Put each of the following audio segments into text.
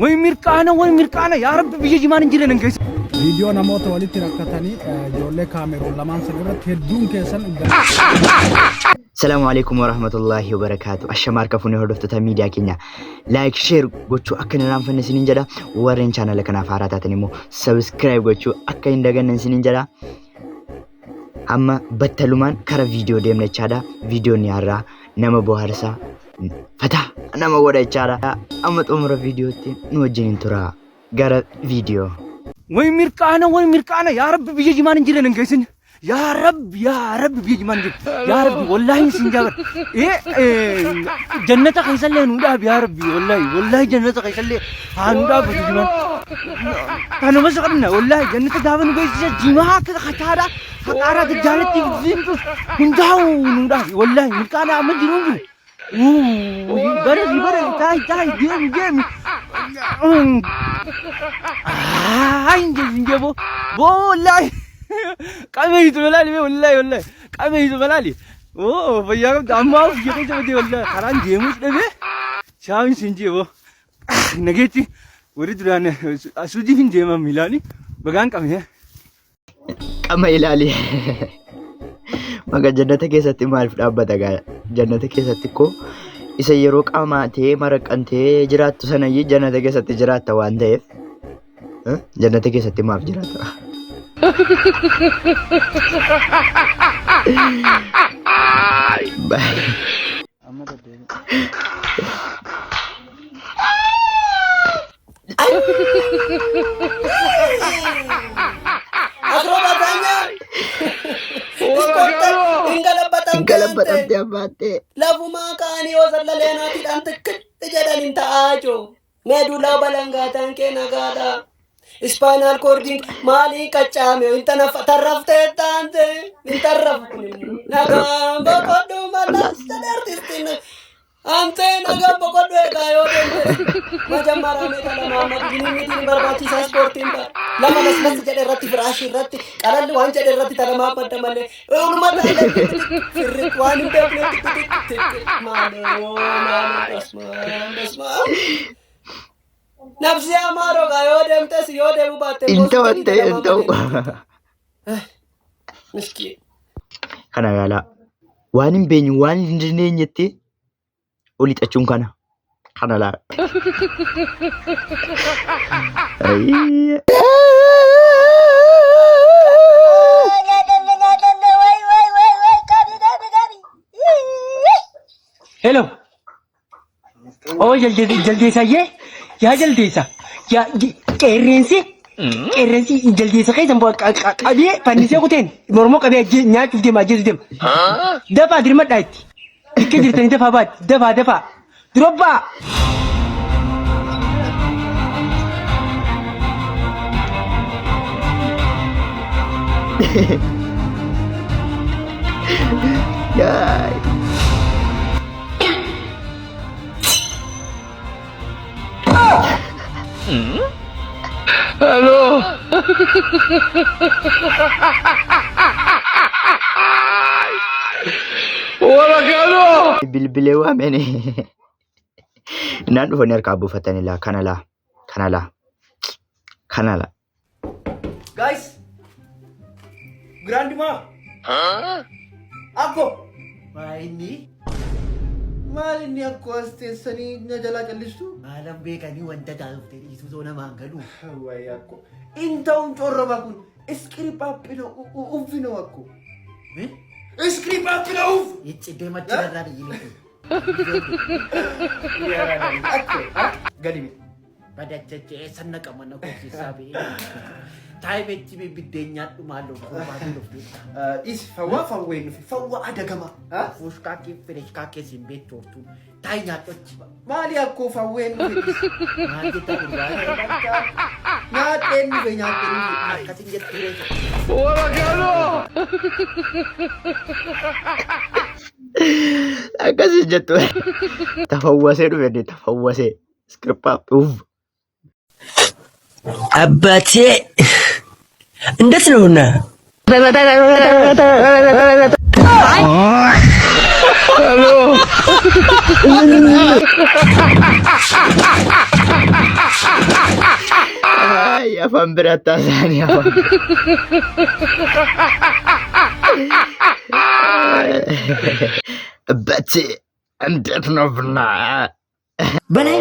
ወይ ሚርቃና ያ ረብ ብዬ ማን እንጅለን እንገስ ቪዲዮ ናሞት ወሊት ረከታኒ ጆሌ ካሜሮ ለማን ሰግረት ሄዱን ከሰን السلام عليكم ورحمة الله وبركاته. الشمار كفوني هردفت ميديا كينيا لايك شير gochuu akka naan fannisinin jedha warreen channel kana faaraatatan immoo subscribe gochuu akka hin daganne sinin jedha amma battalumaan kara video deemnechaadha videoon yaarraa nama bohaarsa fata nama godhachaadha amma xumura videotti nu wajjin tura gara video ወይ ሚርቃና ያ ረብ ብዬ ማን እንጅለን እንገስን يا رب بيجي منجد يا رب والله سنجابر إيه جنتك يسلي نودا يا ربي والله جنتك يسلي هنودا بيجي من أنا ما سقطنا والله جنتك دافن بيجي جماعة كذا خطارة تجارة تيجي نودا والله مكان عمل جنوبي بري تاي جيم إنجابو والله قامي تبلالي والله قامي تبلالي اوه فياكم دماغ يجي تبدي والله خران جيموس دبي شاين سنجيبو نجيتي وريد رانا اسودي فين جيما ميلاني بغان قامي ilaali maga jannata keessatti maaliif dhaabbata gaa jannata keessatti ko isa yeroo qaamaatee maraqantee jiraattu sanayyi jannata keessatti jiraatta waan ta'eef jannata keessatti maaf jiraata Bye. Inggalabatan tiap bate. Lafu makani o sallalena ti antek jadan taajo. Medula balangatan ke nagada. Spinal cord mali kacame intana tarafte tante intaraf naga bokodo malas artistin ante naga bokodo kayo dente macam marame kana mama gini barbati sa sportin ba lama nas jade ratti brashi ratti kalal wan jade ratti tarama padda male urmat firrit wan de malo basma Nafsi amaro ga yodem tes yodem batte Intau Miskin kana gala wanin benyu wanin dinenyetti oli tachun kana la Hello Oh जल्दी सा ये क्या जल्दी सा क्या केरेंसी जल्दी सा कैसे अभी पानी से कुछ नॉर्मल कभी न्याय चुप्पी माजी चुप्पी दफा दिमाग डाइट इक्के दिर्तनी दफा बात दफा द्रोबा Guys Hello. Wala kalo. Bilbilewa mene. Nan honer kabu fatanila kanala. Guys Grandma Aku Malini aku stesani najala jalistu Malam bekani wanta taufte isu zona mangadu Wai aku Intaun corro bakun Skrip apino uvino aku Skrip apino uv Itse demachira rari ini Aku Gadi pada cece sanna kamana ko sabi Tai bechi bibidenya malo malo Is fawa ada gama Fuska ki fresh ka ke simbe tortu Tai nyato chiba Mali aku fawen Mali ta uraya Nyaten kasinget fresh Wala kalo. Akasi jatuh tafawwase dulu tafawwase skrip up አባቴ እንዴት ነውና Hello. Ay, afaan biraattaa isaanii afaan. Bati እንዴት ነው ብና Balai,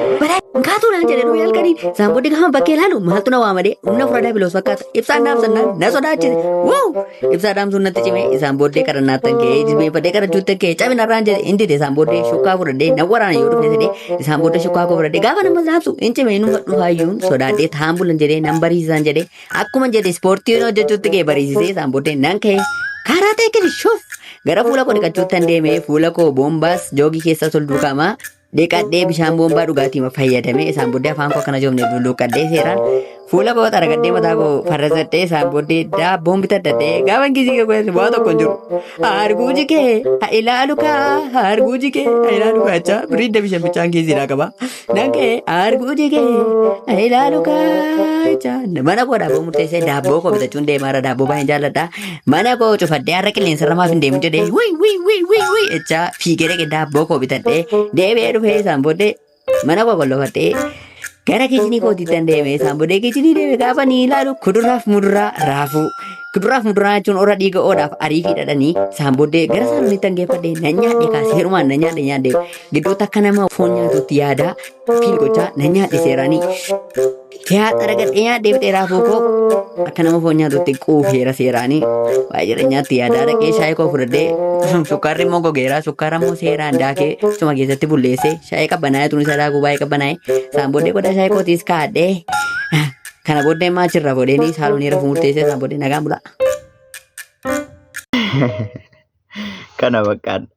engkau tuh nanya dari royal kali. Sampai di kamar pakai lalu, mahal tuh nawa made. Umna frada bilos fakat. Ipsa dam sana, naso dah ciri. Wow, ipsa dam sunat cime. Sampai di karena natan ke, jisme pada karena juta ke. Cabe naran jadi inti deh sampai di suka frade. Nawaran YouTube nih deh. Sampai di suka frade. Gawan nama zapsu. Inci me inu hayun. Soda deh thambulan jadi number hisan jadi. Aku menjadi sporty no juta ke baris sih sampai di nangke. Karate ke shuf. Gara pula ko dekat jutaan deh me. Pula ko bombas jogi kisah sul dukama. Dekadde bishaan bombaa dhugaatii ma fayyadame isaan booddee afaan koo kana joomne dulluqqadhee seeraan fuula koo xaragadhee mataa koo farrasadhee isaan booddee daabboon bitadhadhee gaafan kisii kee godhate waa tokko hin jiru. Arguuji kee haa ilaalu kaa arguuji kee haa ilaalu kaa jecha biriidda bishaan bichaan kiisiidhaa qaba. Nankee arguuji kee haa ilaalu kaa jecha mana koo daabboo murteessee daabboo koo bitachuun deemaara daabboo baay'een jaalladha. Mana koo cufadhee har'a qilleensa ramaaf hin deemu jedhee wii jecha fiigee dhaqee daabboo koo bitadhee deebi'ee dhufee isaan booddee mana koo qollofadhee gara kichinii kootiittan deeme isaan booddee kichinii deeme gaafa ni ilaalu kuduraaf muduraa raafuu. Kuduraaf muduraa jechuun ora dhiiga oodhaaf ariifii dhadhanii isaan booddee gara saalooniittan geeffadhee nan nyaadhe kaasee heerumaan nan nyaadhe gidduutti akka nama foon nyaatutti yaadaa fiil gochaa nan nyaadhe seeraanii. Tiyaaxara gadhee nyaadhee bitee raafuu koo akka nama foon nyaatutti quufeera seeraanii. Waa'ee jireenyaatti yaadaa dhaqee shaayii koo fudhadhee sukkaarri immoo gogeeraa sukkaara immoo seeraan daakee suma keessatti bulleessee shaayii qabbanaa'ee tuun isaa daakuu baay'ee qabbanaa'ee isaan booddee qodaa shaayii kootiis kaadhee kana booddee maachirra godheenii saaloonii rafuu murteessee isaan booddee nagaan bula. Kana bakkaan.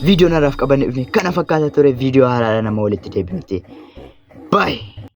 Video naraaf qabanne kana fakkaata ture video haaraadha nama walitti deebinutti. Bye.